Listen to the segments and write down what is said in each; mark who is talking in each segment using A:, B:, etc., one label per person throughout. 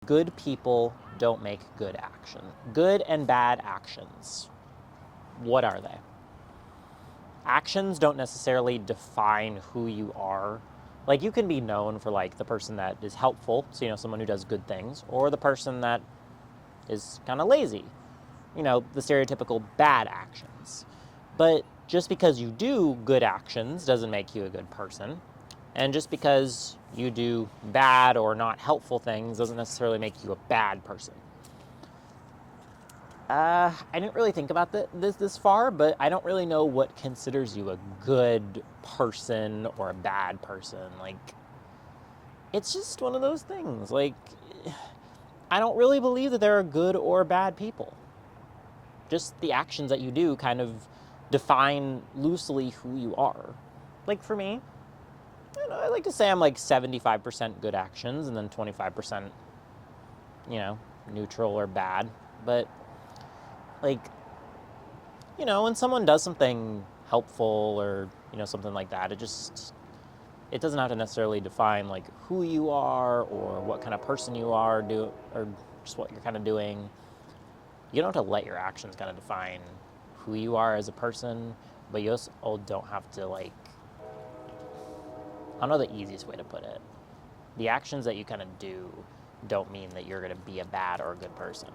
A: Good people don't make good action. Good and bad actions. What are they? Actions don't necessarily define who you are. Like, you can be known for, like, the person that is helpful, so, someone who does good things, or the person that is kind of lazy. The stereotypical bad actions. But just because you do good actions doesn't make you a good person. And just because you do bad or not helpful things doesn't necessarily make you a bad person. I didn't really think about this far, but I don't really know what considers you a good person or a bad person. Like, it's just one of those things. Like, I don't really believe that there are good or bad people. Just the actions that you do kind of define loosely who you are. Like, for me, I like to say I'm like 75% good actions and then 25%, neutral or bad. But, like, when someone does something helpful or, something like that, it doesn't have to necessarily define, like, who you are or what kind of person you are, or just what you're kind of doing. You don't have to let your actions kind of define who you are as a person, but you also don't have to, like, I don't know the easiest way to put it. The actions that you kind of do don't mean that you're going to be a bad or a good person.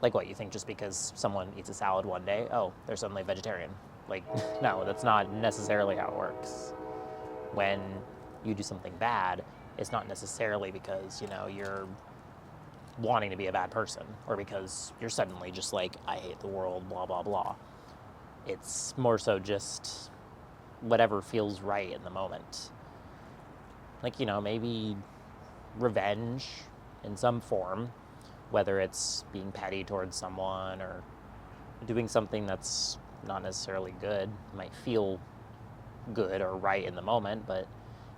A: Like, what, you think just because someone eats a salad one day, oh, they're suddenly vegetarian? Like, no, that's not necessarily how it works. When you do something bad, it's not necessarily because, you're wanting to be a bad person or because you're suddenly just like, I hate the world, blah, blah, blah. It's more so just whatever feels right in the moment. Like, maybe revenge in some form, whether it's being petty towards someone or doing something that's not necessarily good, might feel good or right in the moment, but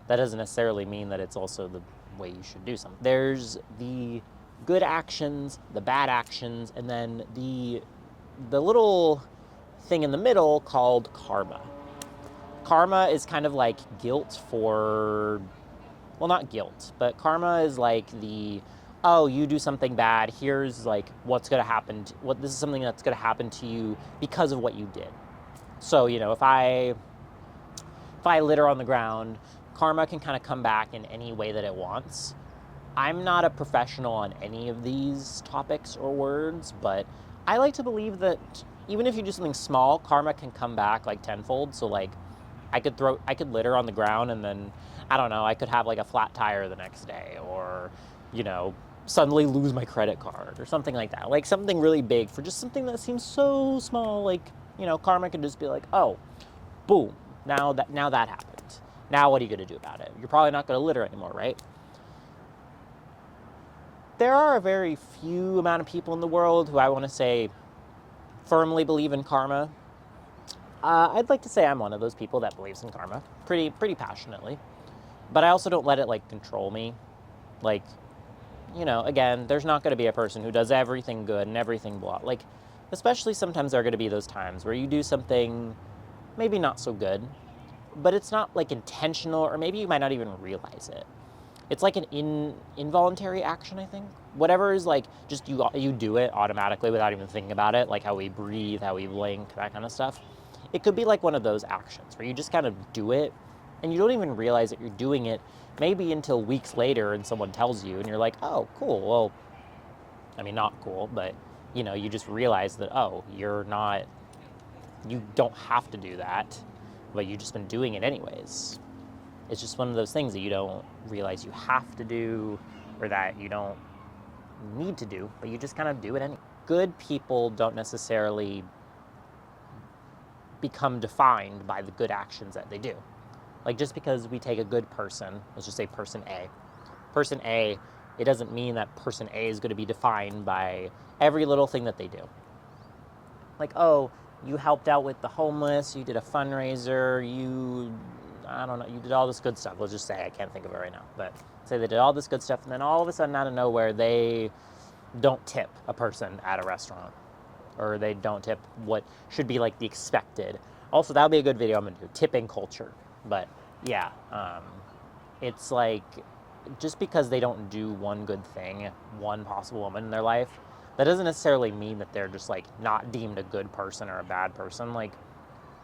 A: that doesn't necessarily mean that it's also the way you should do something. There's the good actions, the bad actions, and then the little thing in the middle called karma. Karma is kind of like guilt for, well, not guilt, but karma is like oh, you do something bad, here's like what's going to happen, this is something that's going to happen to you because of what you did. So, if I litter on the ground, karma can kind of come back in any way that it wants. I'm not a professional on any of these topics or words, but I like to believe that even if you do something small, karma can come back like tenfold. So, like, I could litter on the ground and then, I don't know, I could have like a flat tire the next day, or, suddenly lose my credit card or something like that. Like, something really big for just something that seems so small. Like, karma could just be like, oh, boom, now that happened. Now what are you going to do about it? You're probably not going to litter anymore, right? There are a very few amount of people in the world who I want to say firmly believe in karma. I'd like to say I'm one of those people that believes in karma pretty passionately, but I also don't let it like control me. Like, again, there's not going to be a person who does everything good and everything blah. Like, especially sometimes there are going to be those times where you do something maybe not so good, but it's not like intentional, or maybe you might not even realize it. It's like an involuntary action, I think. Whatever is like, just you do it automatically without even thinking about it, like how we breathe, how we blink, that kind of stuff. It could be like one of those actions where you just kind of do it and you don't even realize that you're doing it, maybe until weeks later and someone tells you and you're like, oh, cool. Well, I mean, not cool, but you just realize that, oh, you don't have to do that, but you've just been doing it anyways. It's just one of those things that you don't realize you have to do, or that you don't need to do, but you just kind of do it anyway. Good people don't necessarily become defined by the good actions that they do. Like, just because we take a good person, let's just say person A, it doesn't mean that person A is going to be defined by every little thing that they do. Like, oh, you helped out with the homeless, you did a fundraiser, I don't know, you did all this good stuff. Let's just say, I can't think of it right now, but say they did all this good stuff, and then all of a sudden, out of nowhere, they don't tip a person at a restaurant, or they don't tip what should be like the expected. Also, that would be a good video I'm going to do, tipping culture. But yeah, it's like, just because they don't do one good thing, one possible moment in their life, that doesn't necessarily mean that they're just like not deemed a good person or a bad person. Like,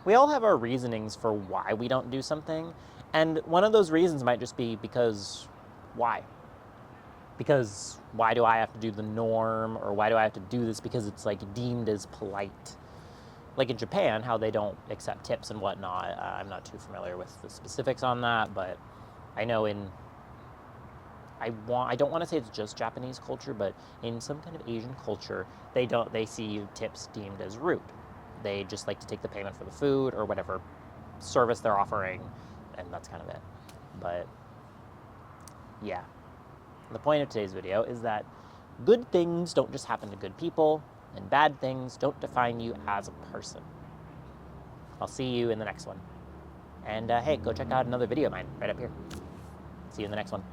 A: we all have our reasonings for why we don't do something, and one of those reasons might just be because why? Because why do I have to do the norm, or why do I have to do this because it's like deemed as polite? Like in Japan, how they don't accept tips and whatnot. I'm not too familiar with the specifics on that, but I know I don't want to say it's just Japanese culture, but in some kind of Asian culture, they see tips deemed as rude. They just like to take the payment for the food or whatever service they're offering, and that's kind of it. But yeah, the point of today's video is that good things don't just happen to good people, and bad things don't define you as a person. I'll see you in the next one. And hey, go check out another video of mine right up here. See you in the next one.